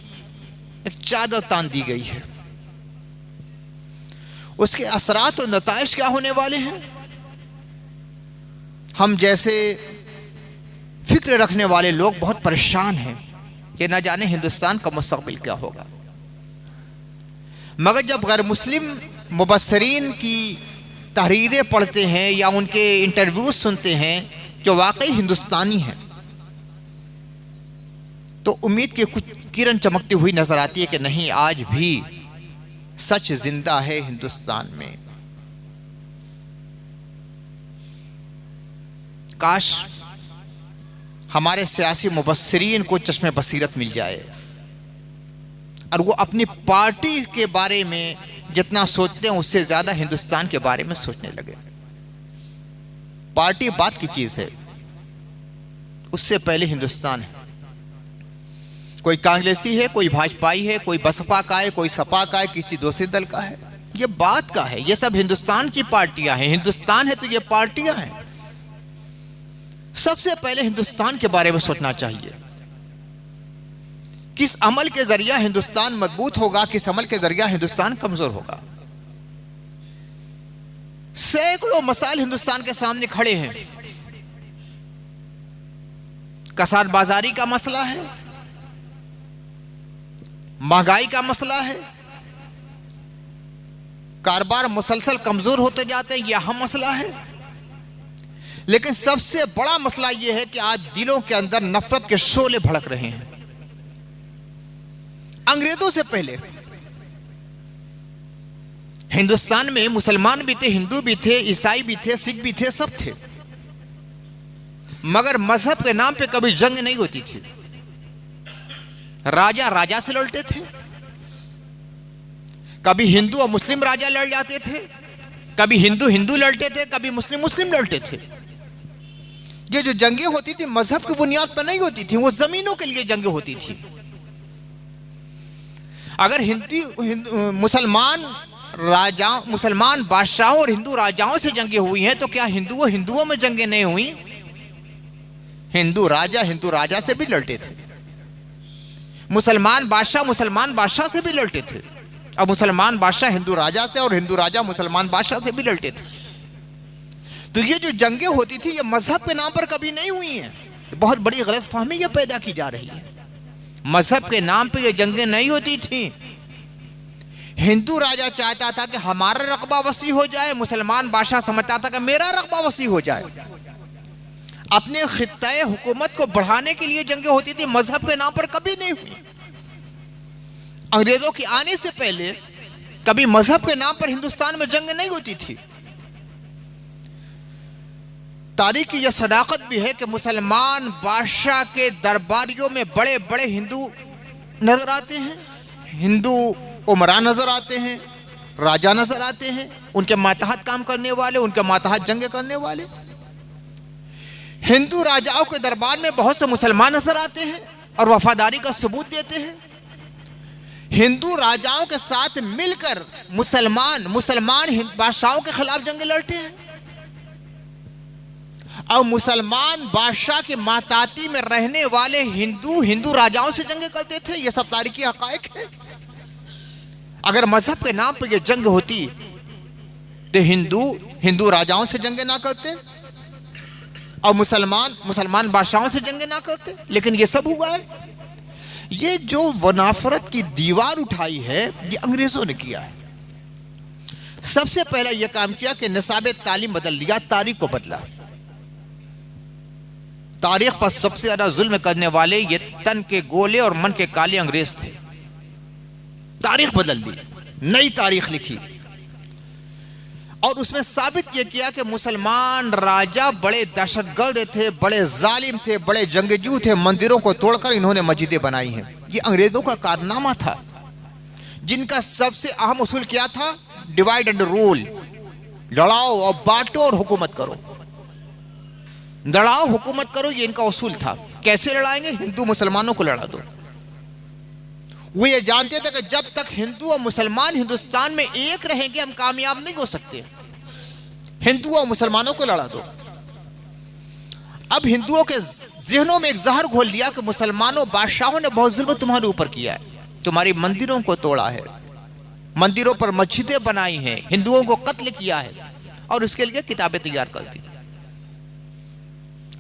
एक चादर तान दी गई है। उसके असरात और नताइज क्या होने वाले हैं, हम जैसे फिक्र रखने वाले लोग बहुत परेशान हैं कि न जाने हिंदुस्तान का मुस्तकबिल क्या होगा। मगर जब गैर मुस्लिम मुबस्सरीन की तहरीरें पढ़ते हैं या उनके इंटरव्यूज सुनते हैं जो वाकई हिंदुस्तानी हैं, तो उम्मीद की कुछ किरण चमकती हुई नजर आती है कि नहीं, आज भी सच जिंदा है हिंदुस्तान में। काश हमारे सियासी मुबस्सिरीन को चश्मे बसीरत मिल जाए और वो अपनी पार्टी के बारे में जितना सोचते हैं उससे ज्यादा हिंदुस्तान के बारे में सोचने लगे। पार्टी बात की चीज है, उससे पहले हिंदुस्तान है। कोई कांग्रेसी है, कोई भाजपाई है, कोई बसपा का है, कोई सपा का है, किसी दूसरे दल का है, ये बात का है। ये सब हिंदुस्तान की पार्टियां हैं। हिंदुस्तान है तो ये पार्टियां हैं। सबसे पहले हिंदुस्तान के बारे में सोचना चाहिए। किस अमल के जरिया हिंदुस्तान मजबूत होगा, किस अमल के जरिया हिंदुस्तान कमजोर होगा। सैकड़ों मसाइल हिंदुस्तान के सामने खड़े हैं। कसाद बाजारी का मसला है, महंगाई का मसला है, कारोबार मुसलसल कमजोर होते जाते हैं, यह अहम मसला है। लेकिन सबसे बड़ा मसला यह है कि आज दिलों के अंदर नफरत के शोले भड़क रहे हैं। अंग्रेजों से पहले हिंदुस्तान में मुसलमान भी थे, हिंदू भी थे, ईसाई भी थे, सिख भी थे, सब थे। मगर मजहब के नाम पे कभी जंग नहीं होती थी। राजा राजा से लड़ते थे, कभी हिंदू और मुस्लिम राजा लड़ जाते थे, कभी हिंदू हिंदू लड़ते थे, कभी मुस्लिम मुस्लिम लड़ते थे। ये जो जंगें होती थी मजहब की बुनियाद पर नहीं होती थी, वो जमीनों के लिए जंगें होती थी। अगर मुसलमान राजाओं, मुसलमान बादशाहों और हिंदू राजाओं से जंगें हुई हैं, तो क्या हिंदुओं में जंगें नहीं हुई? हिंदू राजा से भी लड़ते थे, मुसलमान बादशाह से भी लड़ते थे, और मुसलमान बादशाह हिंदू राजा से और हिंदू राजा मुसलमान बादशाह से भी लड़ते थे। तो ये जो जंगें होती थी ये मजहब के नाम पर कभी नहीं हुई हैं। बहुत बड़ी गलतफहमी ये पैदा की जा रही है। मजहब के नाम पे ये जंगें नहीं होती थी। हिंदू राजा चाहता था कि हमारा रकबा वसी हो जाए, मुसलमान बादशाह समझता था कि मेरा रकबा वसी हो जाए। अपने खित्ते हुकूमत को बढ़ाने के लिए जंगें होती थी, मजहब के नाम पर कभी नहीं हुई। अंग्रेजों के आने से पहले कभी मजहब के नाम पर हिंदुस्तान में जंग नहीं होती थी। तारीख की यह सदाकत भी है कि मुसलमान बादशाह के दरबारियों में बड़े बड़े हिंदू नजर आते हैं, हिंदू उमरा नजर आते हैं, राजा नजर आते हैं, उनके मातहत काम करने वाले, उनके मातहत जंगे करने वाले। हिंदू राजाओं के दरबार में बहुत से मुसलमान नजर आते हैं और वफादारी का सबूत देते हैं। हिंदू राजाओं के साथ मिलकर मुसलमान बादशाहों के खिलाफ जंगे लड़ते हैं, और मुसलमान बादशाह के माताती में रहने वाले हिंदू राजाओं से जंगे करते थे। यह सब तारीखी हकायक है। अगर मजहब के नाम पर यह जंग होती तो हिंदू राजाओं से जंगे ना करते और मुसलमान बादशाहों से जंगे ना करते, लेकिन ये सब हुआ है। ये जो वनाफरत की दीवार उठाई है ये अंग्रेजों ने किया है। सबसे पहले यह काम किया कि निसाब तालीम बदल दिया, तारीख को बदला। तारीख पर सबसे ज्यादा जुल्म करने वाले ये तन के गोले और मन के काले अंग्रेज थे। तारीख बदल दी, नई तारीख लिखी और उसमें साबित यह किया कि मुसलमान राजा बड़े दहशतगर्द थे, बड़े जालिम थे, बड़े जंगजू थे। मंदिरों को तोड़कर इन्होंने मस्जिदें बनाई हैं। ये अंग्रेजों का कारनामा था, जिनका सबसे अहम उसूल क्या था? डिवाइड एंड रूल, लड़ाओ और बांटो और हुकूमत करो। लड़ाओ हुकूमत करो, ये इनका उसूल था। कैसे लड़ाएंगे? हिंदू मुसलमानों को लड़ा दो। वो ये जानते थे कि जब तक हिंदू और मुसलमान हिंदुस्तान में एक रहेंगे हम कामयाब नहीं हो सकते। हिंदुओं और मुसलमानों को लड़ा दो। अब हिंदुओं के जहनों में एक जहर घोल दिया कि मुसलमानों बादशाहों ने बहुत जुल्म तुम्हारे ऊपर किया है, तुम्हारी मंदिरों को तोड़ा है, मंदिरों पर मस्जिदें बनाई हैं, हिंदुओं को कत्ल किया है और उसके लिए किताबें तैयार कर दी,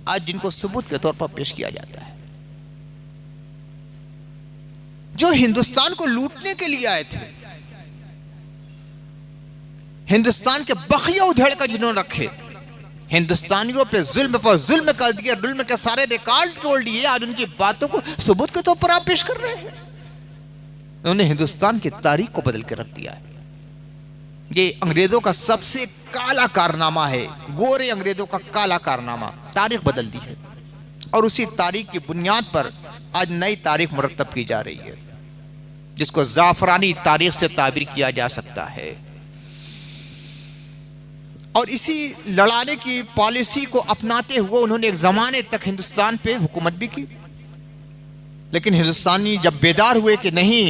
आज जिनको सबूत के तौर पर पेश किया जाता है। जो हिंदुस्तान को लूटने के लिए आए थे, हिंदुस्तान के बखिया उधेड़ कर जिन्होंने रखे, हिंदुस्तानियों पे जुल्म कर दिया, जुल्म के सारे रिकॉर्ड तोड़ दिए, आज उनकी बातों को सबूत के तौर पर आप पेश कर रहे हैं। उन्होंने हिंदुस्तान की तारीख को बदल के रख दिया है। ये अंग्रेजों का सबसे काला कारनामा है, गोरे अंग्रेजों का काला कारनामा। तारीख बदल दी है और उसी तारीख की बुनियाद पर आज नई तारीख मुरतब की जा रही है, जिसको जाफरानी तारीख से ताबीर किया जा सकता है। और इसी लड़ाने की पॉलिसी को अपनाते हुए उन्होंने एक जमाने तक हिंदुस्तान पे हुकूमत भी की। लेकिन हिंदुस्तानी जब बेदार हुए कि नहीं,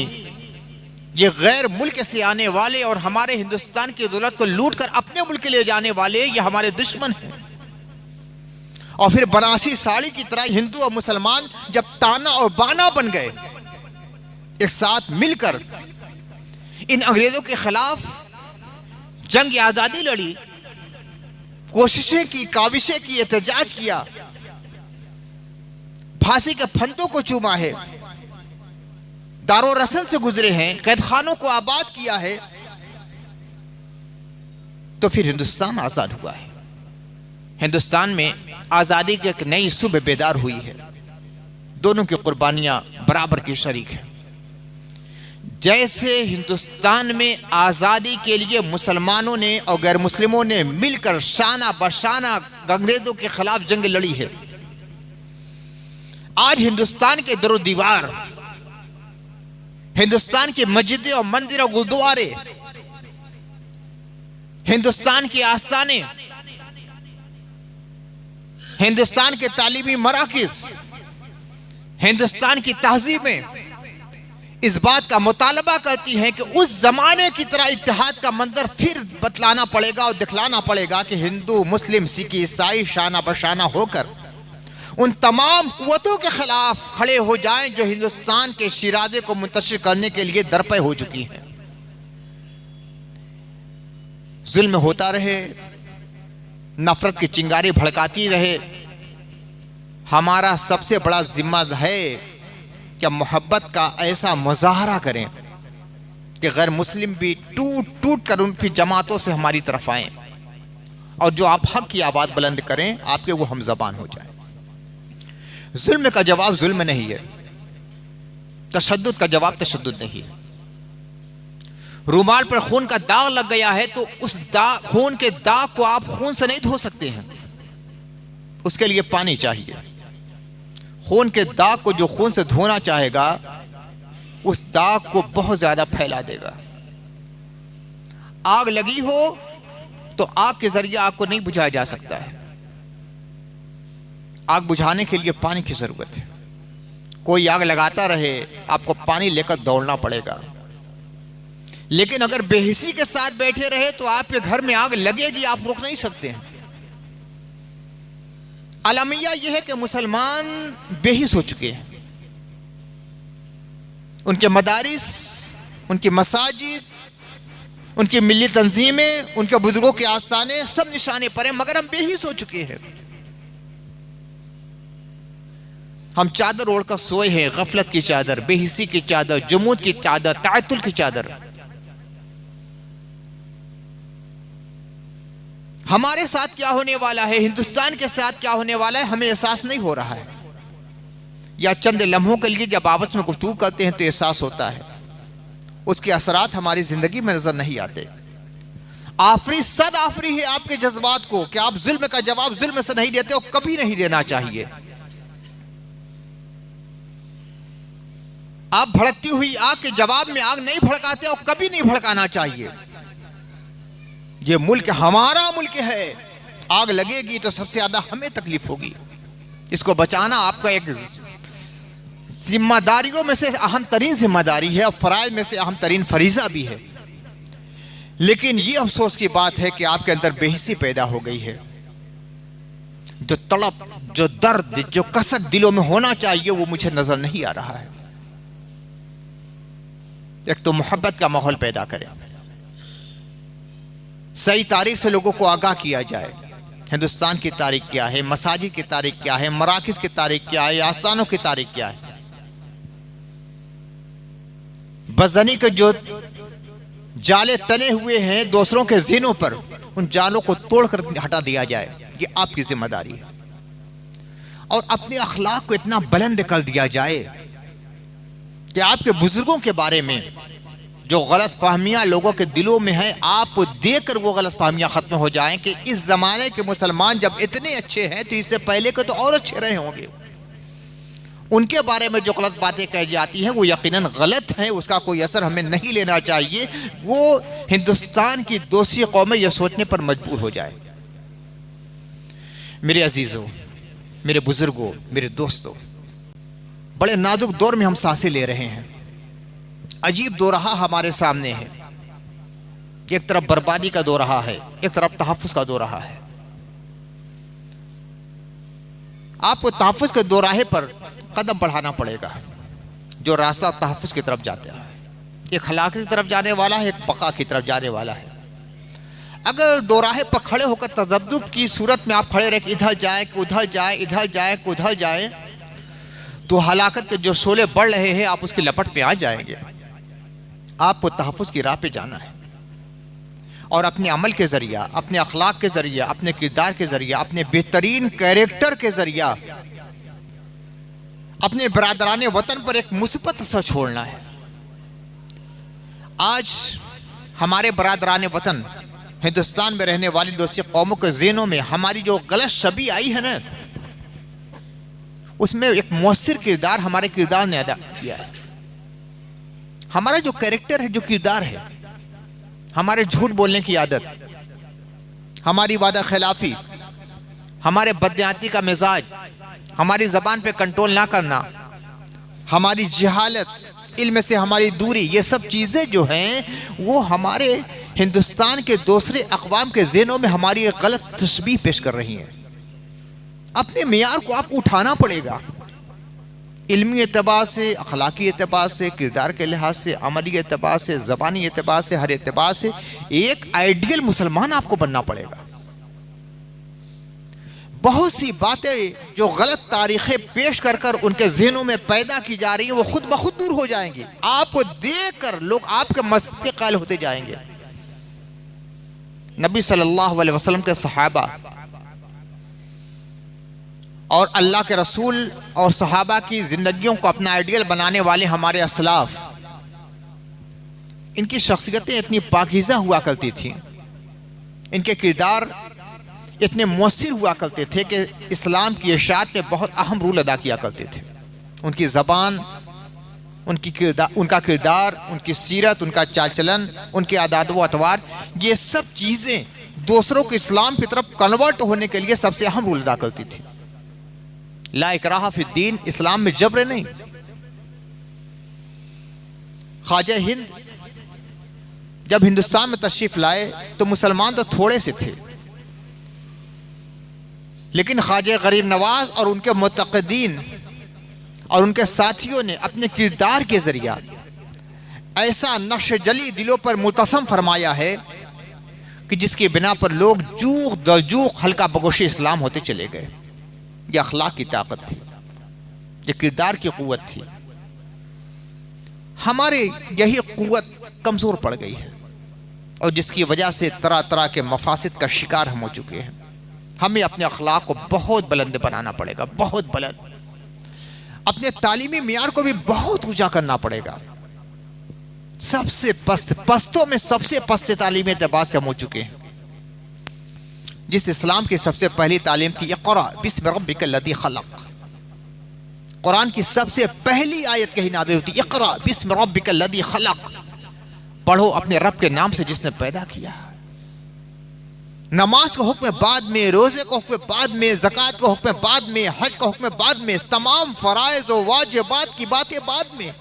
ये गैर मुल्क से आने वाले और हमारे हिंदुस्तान की दौलत को लूट कर अपने मुल्क ले जाने वाले ये हमारे दुश्मन हैं, और फिर बनारसी साड़ी की तरह हिंदू और मुसलमान जब ताना और बाना बन गए, एक साथ मिलकर इन अंग्रेजों के खिलाफ जंग आजादी लड़ी, कोशिशें की, काविशें की, एहतजाज किया, फांसी के फंदों को चूमा है, दारो रसन से गुजरे हैं, कैद खानों को आबाद किया है, तो फिर हिंदुस्तान आजाद हुआ है। हिंदुस्तान में आजादी की एक नई सुबह बेदार हुई है। दोनों की कुर्बानियां बराबर की शरीक है। जैसे हिंदुस्तान में आजादी के लिए मुसलमानों ने और गैर मुस्लिमों ने मिलकर शाना बशाना अंग्रेजों के खिलाफ जंग लड़ी है, आज हिंदुस्तान के दरो दीवार, हिंदुस्तान की मस्जिदें और मंदिर और गुरुद्वारे, हिंदुस्तान के आस्थाने, हिंदुस्तान के तालीमी मराकिज, हिंदुस्तान की तहजीबें, इस बात का मुतालबा करती हैं कि उस ज़माने की तरह इत्तेहाद का मंजर फिर बतलाना पड़ेगा और दिखलाना पड़ेगा कि हिंदू, मुस्लिम, सिख, ईसाई शाना बशाना होकर उन तमाम कुव्वतों के खिलाफ खड़े हो जाएं जो हिंदुस्तान के शिराजे को मुंतशिर करने के लिए दरपे हो चुकी हैं। जुल्म होता रहे, नफरत की चिंगारी भड़काती रहे। हमारा सबसे बड़ा जिम्मा है कि मोहब्बत का ऐसा मुजाहरा करें कि गैर मुस्लिम भी टूट टूट कर उनकी जमातों से हमारी तरफ आएं और जो आप हक की आवाज़ बुलंद करें आपके वो हम ज़बान हो जाए। जुल्म का जवाब जुल्म नहीं है, तशद्दुद का जवाब तशद्दुद नहीं है। रुमाल पर खून का दाग लग गया है तो उस खून के दाग को आप खून से नहीं धो सकते हैं, उसके लिए पानी चाहिए। खून के दाग को जो खून से धोना चाहेगा उस दाग को बहुत ज्यादा फैला देगा। आग लगी हो तो आग के जरिए आग को नहीं बुझाया जा सकता है। आग बुझाने के लिए पानी की जरूरत है। कोई आग लगाता रहे आपको पानी लेकर दौड़ना पड़ेगा, लेकिन अगर बेहिसी के साथ बैठे रहे तो आपके घर में आग लगेगी, आप रोक नहीं सकते हैं। अलमिया यह है कि मुसलमान बेहिस हो चुके हैं। उनके मदारिस, उनकी मसाजिद, उनकी मिली तंजीमें, उनके बुजुर्गों के आस्थाने सब निशाने पर हैं, मगर हम बेहिस हो चुके हैं। हम चादर ओढ़कर सोए हैं, गफलत की चादर, बेहिसी की चादर, जुमूद की चादर, ताअतुल की चादर। हमारे साथ क्या होने वाला है, हिंदुस्तान के साथ क्या होने वाला है, हमें एहसास नहीं हो रहा है। या चंद लम्हों के लिए जब आपस में गुफ्तगू करते हैं तो एहसास होता है, उसके असरात हमारी जिंदगी में नजर नहीं आते। आफरी सद आफरी है आपके जज्बात को कि आप जुल्म का जवाब जुल्म से नहीं देते और कभी नहीं देना चाहिए। आप भड़कती हुई आग के जवाब में आग नहीं भड़काते और कभी नहीं भड़काना चाहिए। ये मुल्क हमारा मुल्क है, आग लगेगी तो सबसे ज्यादा हमें तकलीफ होगी। इसको बचाना आपका एक जिम्मेदारियों में से अहम तरीन जिम्मेदारी है और फराइज में से अहम तरीन फरीजा भी है। लेकिन ये अफसोस की बात है कि आपके अंदर बेहिसी पैदा हो गई है। जो तड़प, जो दर्द, जो कसक दिलों में होना चाहिए वो मुझे नजर नहीं आ रहा है। एक तो मोहब्बत का माहौल पैदा करें, सही तारीख से लोगों को आगाह किया जाए। हिंदुस्तान की तारीख क्या है, मसाजिद की तारीख क्या है, मराकिज की तारीख क्या है, आस्थानों की तारीख क्या है। बज़नी के जो जाले तने हुए हैं दूसरों के ज़हनों पर, उन जालों को तोड़कर हटा दिया जाए, ये आपकी जिम्मेदारी है। और अपने अखलाक को इतना बुलंद कर दिया जाए कि आपके बुजुर्गों के बारे में जो गलत फहमियाँ लोगों के दिलों में है, आप देखकर वो गलत फहमियाँ ख़त्म हो जाएं कि इस ज़माने के मुसलमान जब इतने अच्छे हैं तो इससे पहले के तो और अच्छे रहे होंगे। उनके बारे में जो गलत बातें कही जाती हैं वो यकीनन गलत हैं, उसका कोई असर हमें नहीं लेना चाहिए। वो हिंदुस्तान की दोषी कौमें यह सोचने पर मजबूर हो जाए। मेरे अजीज़ों, मेरे बुजुर्गों, मेरे दोस्तों, बड़े नाजुक दौर में हम सांसें ले रहे हैं। अजीब दो रहा हमारे सामने है। एक तरफ बर्बादी का दो रहा है, एक तरफ तहफ़्फ़ुज़ का दो रहा है। आपको तहफ़्फ़ुज़ के दो राहे पर कदम बढ़ाना पड़ेगा। जो रास्ता तहफ़्फ़ुज़ की तरफ जाता है, एक हलाकत की तरफ जाने वाला है, एक बका की तरफ जाने वाला है। अगर दो राहे पर खड़े होकर तज़ब्ज़ुब की सूरत में आप खड़े रहे कि इधर जाए कि उधर जाए, इधर जाए कि उधर जाए, तो हलाकत के जो शोले बढ़ रहे हैं आप उसकी लपट में आ जाएंगे। आपको तहफ़्फ़ुज़ की राह पे जाना है और अपने अमल के ज़रिया, अपने अखलाक के ज़रिया, अपने किरदार के ज़रिया, अपने बेहतरीन कैरेक्टर के ज़रिया अपने बरादराने वतन पर एक मुस्बत असर छोड़ना है। आज हमारे बरादराने वतन हिंदुस्तान में रहने वाली दूसरी कौमों के ज़हनों में हमारी जो गलत छवि आई है ना, उसमें एक मौसर किरदार हमारे किरदार ने अदा किया है। हमारा जो कैरेक्टर है, जो किरदार है, हमारे झूठ बोलने की आदत, हमारी वादा खिलाफी, हमारे बदनियती का मिजाज, हमारी ज़बान पे कंट्रोल ना करना, हमारी जहालत, इल्म से हमारी दूरी, ये सब चीज़ें जो हैं वो हमारे हिंदुस्तान के दूसरे अक़वाम के ज़हनों में हमारी एक गलत तशबीह पेश कर रही हैं। अपने मियार को आपको उठाना पड़ेगा, इल्मी एतबार से, अखलाकी एतबार से, किरदार के लिहाज से, अमली एतबार से, ज़बानी एतबार से, हर एतबार से एक आइडियल मुसलमान आपको बनना पड़ेगा। बहुत सी बातें जो गलत तारीखें पेश कर कर उनके ज़हनों में पैदा की जा रही हैं वो खुद ब खुद दूर हो जाएंगी। आपको देख कर लोग आपके मज़हब के कायल होते जाएंगे। नबी सल्लल्लाहु अलैहि वसल्लम के सहाबा और अल्लाह के रसूल और सहाबा की ज़िंदगियों को अपना आइडियल बनाने वाले हमारे असलाफ, इनकी शख्सियतें इतनी पाकीज़ा हुआ करती थीं, इनके किरदार इतने मुअस्सिर हुआ करते थे कि इस्लाम की इशाअत में बहुत अहम रोल अदा किया करते थे। उनकी ज़बान, उनका किरदार, उनकी सीरत, उनका चाल चलन, उनके आदात व अतवार, ये सब चीज़ें दूसरों को इस्लाम की तरफ कन्वर्ट होने के लिए सबसे अहम रोल अदा करती थी। ला इकराहा फिद्दीन, इस्लाम में जबर नहीं। ख्वाजा हिंद जब हिंदुस्तान में तशरीफ़ लाए तो मुसलमान तो थोड़े से थे, लेकिन ख्वाजा गरीब नवाज और उनके मुतक़दीन और उनके साथियों ने अपने किरदार के ज़रिया ऐसा नक्श जली दिलों पर मुतसम फरमाया है कि जिसकी बिना पर लोग जूख दरजूख हल्का बगोशी इस्लाम होते चले गए। ये अखलाक की ताकत थी, ये किरदार की क़ुव्वत थी। हमारे यही क़ुव्वत कमज़ोर पड़ गई है और जिसकी वजह से तरह तरह के मफासिद का शिकार हम हो चुके हैं। हमें अपने अखलाक को बहुत बुलंद बनाना पड़ेगा, बहुत बुलंद। अपने तालीमी मियार को भी बहुत ऊंचा करना पड़ेगा। सबसे पस्तों में सबसे पस्त तालीमी एतबार से हम हो चुके हैं। जिस इस्लाम की सबसे पहली तालीम थी इक़रा बिस्मि रब्बिकल लज़ी खलक़, कुरान की सबसे पहली आयत कही नाज़िल होती इक़रा बिस्मि रब्बिकल लज़ी खलक़, पढ़ो अपने रब के नाम से जिसने पैदा किया। नमाज का हुक्म बाद में, रोज़े का हुक्म बाद में, ज़कात का हुक्म बाद में, हज का हुक्म बाद में, तमाम फ़राइज़ और वाजिबात की बातें बाद में,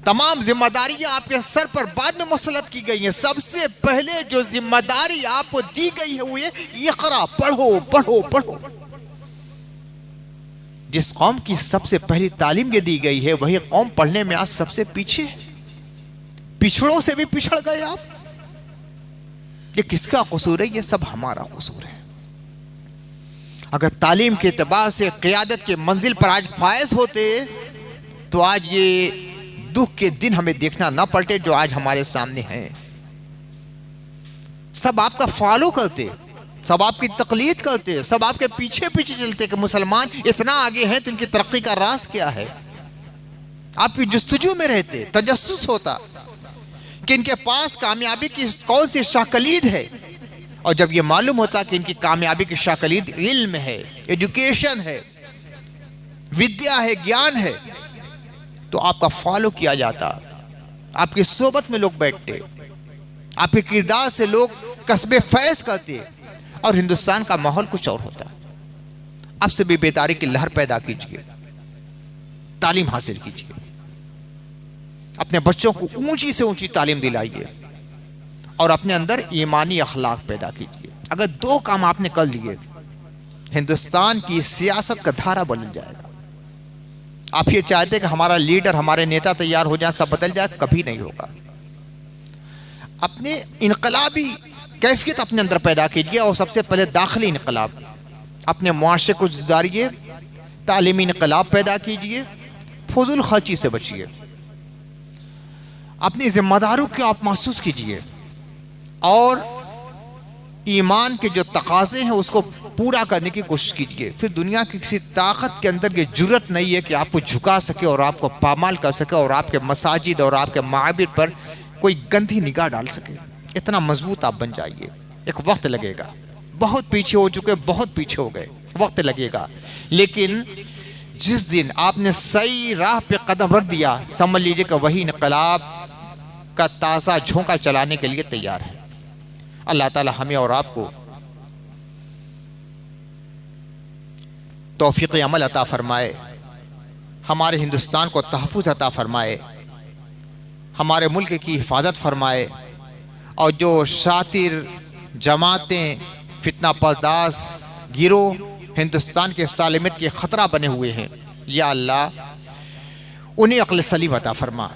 तमाम जिम्मेदारियां आपके सर पर बाद में मुसल्लत की गई हैं। सबसे पहले जो जिम्मेदारी आपको दी गई है वो ये इक़रा, पढ़ो पढ़ो पढ़ो। जिस कौम की सबसे पहली तालीम ये दी गई है वही कौम पढ़ने में आज सबसे पीछे है। पिछड़ों से भी पिछड़ गए आप। ये किसका कसूर है? ये सब हमारा कसूर है। अगर तालीम के एतबार से क़ियादत के मंजिल पर आज फायज होते तो आज ये दुख के दिन हमें देखना ना पड़ते जो आज हमारे सामने हैं। सब आपका फॉलो करते, सब आपकी तकलीद करते, सब आपके पीछे पीछे चलते कि मुसलमान इतना आगे हैं तो इनकी तरक्की का राज क्या है। आपकी जुस्तजू में रहते, तजस्सुस होता कि इनके पास कामयाबी की कौन सी शाकलीद है। और जब ये मालूम होता कि इनकी कामयाबी की शाकलीद इल्म है, एजुकेशन है, विद्या है, ज्ञान है, तो आपका फॉलो किया जाता। आपकी सोबत में लोग बैठते, आपके किरदार से लोग कस्बे फैज करते और हिंदुस्तान का माहौल कुछ और होता। अब से भी बेदारी की लहर पैदा कीजिए, तालीम हासिल कीजिए, अपने बच्चों को ऊंची से ऊंची तालीम दिलाइए और अपने अंदर ईमानी अखलाक पैदा कीजिए। अगर दो काम आपने कर लिए, हिंदुस्तान की सियासत का धारा बदल जाएगा। आप ये चाहते कि हमारा लीडर, हमारे नेता तैयार हो जाए, सब बदल जाए, कभी नहीं होगा। अपने इनकलाबी कैफियत अपने अंदर पैदा कीजिए और सबसे पहले दाखिली इनकलाब अपने मुआशरे को गुजारिए, तालीमी इनकलाब पैदा कीजिए, फजूल खर्ची से बचिए, अपनी जिम्मेदारों को आप महसूस कीजिए और ईमान के जो तकाज़े हैं उसको पूरा करने की कोशिश कीजिए। फिर दुनिया की किसी ताकत के अंदर ये जुर्रत नहीं है कि आपको झुका सके और आपको पामाल कर सके और आपके मसाजिद और आपके माबिद पर कोई गंदी निगाह डाल सके। इतना मजबूत आप बन जाइए। एक वक्त लगेगा, बहुत पीछे हो चुके, बहुत पीछे हो गए, वक्त लगेगा, लेकिन जिस दिन आपने सही राह पे कदम रख दिया, समझ लीजिए कि वही इनकलाब का ताज़ा झोंका चलाने के लिए तैयार है। अल्लाह ताला हमें और आपको तौफीक अमल अता फरमाए। हमारे हिंदुस्तान को तहफ़्फ़ुज़ अता फ़रमाए, हमारे मुल्क की हिफाजत फ़रमाए, और जो शातिर जमातें, फितना पर्दास गिरोह हिंदुस्तान के सालमियत के ख़तरा बने हुए हैं, या अल्लाह उन्हें अक़्ल सलीम अता फ़रमा,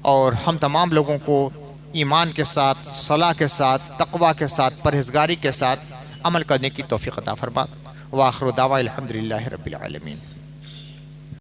और हम तमाम लोगों को ईमान के साथ, सलाह के साथ, तक़वा के साथ, परहेज़गारी के साथ अमल करने की तौफ़ीक़ अता फ़रमा। व आख़िर दावा अल्हम्दुलिल्लाहि रब्बिल आलमीन।